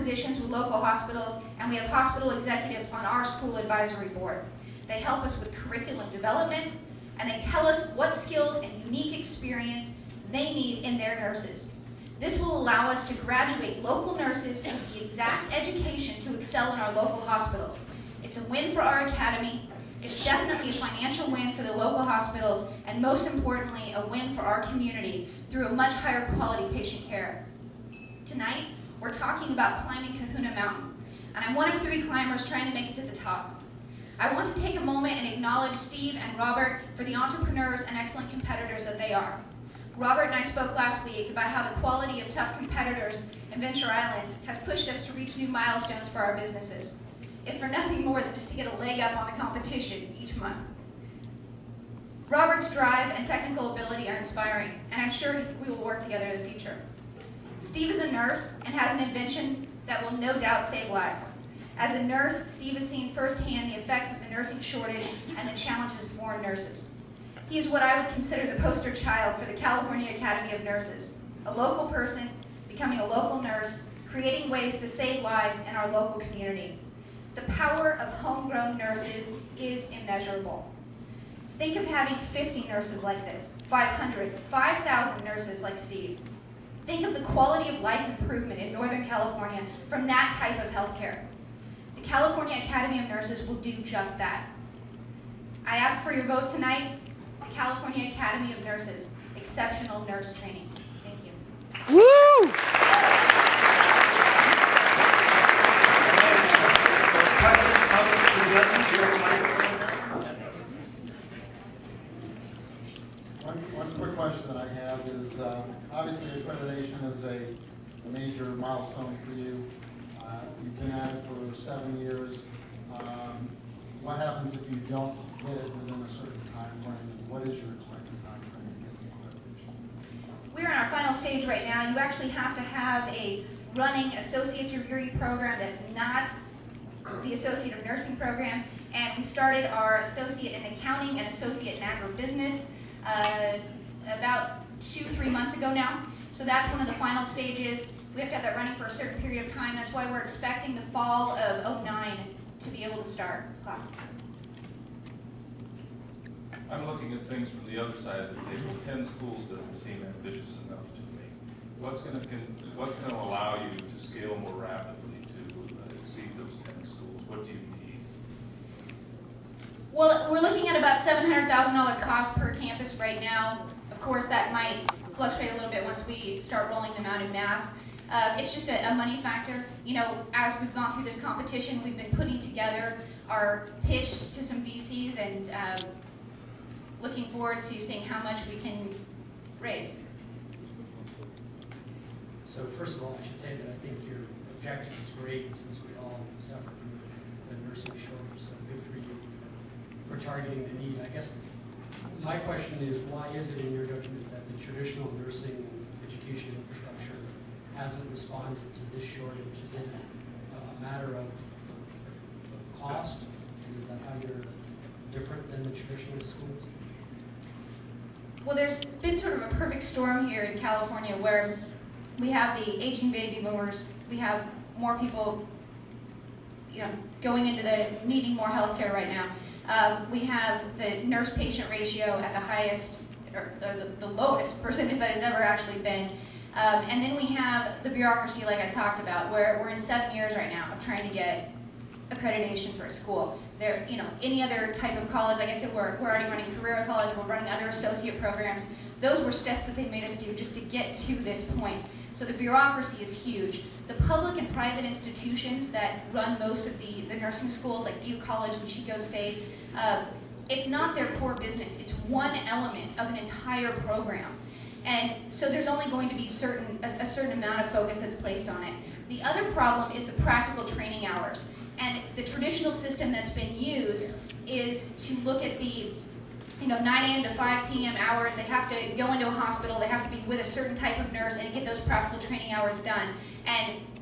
positions with local hospitals, and we have hospital executives on our school advisory board. They help us with curriculum development, and they tell us what skills and unique experience they need in their nurses. This will allow us to graduate local nurses with the exact education to excel in our local hospitals. It's a win for our academy. It's definitely a financial win for the local hospitals, and most importantly, a win for our community through a much higher quality patient care. Tonight, we're talking about climbing Kahuna Mountain, and I'm one of 3 climbers trying to make it to the top. I want to take a moment and acknowledge Steve and Robert for the entrepreneurs and excellent competitors that they are. Robert and I spoke last week about how the quality of tough competitors in Venture Island has pushed us to reach new milestones for our businesses, if for nothing more than just to get a leg up on the competition each month. Robert's drive and technical ability are inspiring, and I'm sure we will work together in the future. Steve is a nurse and has an invention that will no doubt save lives. As a nurse, Steve has seen firsthand the effects of the nursing shortage and the challenges of foreign nurses. He is what I would consider the poster child for the California Academy of Nurses, a local person becoming a local nurse, creating ways to save lives in our local community. The power of homegrown nurses is immeasurable. Think of having 50 nurses like this, 500, 5,000 nurses like Steve. Think of the quality of life improvement in Northern California from that type of healthcare. The California Academy of Nurses will do just that. I ask for your vote tonight. The California Academy of Nurses, exceptional nurse training. Thank you. Woo! One quick question that I have is, obviously accreditation is a major milestone for you. You've been at it for 7 years. What happens if you don't get it within a certain time frame? And what is your expected time frame to get the accreditation? We're in our final stage right now. You actually have to have a running associate degree program that's not the Associate of Nursing program, and we started our Associate in Accounting and Associate in Agribusiness about 2-3 months ago now. So that's one of the final stages. We have to have that running for a certain period of time. That's why we're expecting the fall of '09 to be able to start classes. I'm looking at things from the other side of the table. 10 schools doesn't seem ambitious enough to me. What's going to allow you to scale more rapidly to exceed those 10 schools? What do you need? Well, we're looking at about $700,000 cost per campus right now. Of course, that might fluctuate a little bit once we start rolling them out in mass. It's just a money factor. You know, as we've gone through this competition, we've been putting together our pitch to some VCs and looking forward to seeing how much we can raise. So first of all, I should say that I think your objective is great, since we all suffer from the nursing shortage, so good for you for targeting the need. I guess my question is, why is it in your judgment that the traditional nursing education infrastructure hasn't responded to this shortage? Is it a matter of cost? And is that how you're different than the traditional schools? Well, there's been sort of a perfect storm here in California where we have the aging baby boomers, we have more people, going into needing more health care right now. We have the nurse-patient ratio at the highest, or the lowest percentage that it's ever actually been. And then we have the bureaucracy, like I talked about, where we're in 7 years right now of trying to get accreditation for a school. There, any other type of college, like I said, we're already running career college, we're running other associate programs. Those were steps that they made us do just to get to this point. So the bureaucracy is huge. The public and private institutions that run most of the nursing schools, like Butte College and Chico State, it's not their core business. It's one element of an entire program. And so there's only going to be a certain amount of focus that's placed on it. The other problem is the practical training hours. And the traditional system that's been used is to look at the 9 a.m. to 5 p.m. hours. They have to go into a hospital, they have to be with a certain type of nurse and get those practical training hours done. And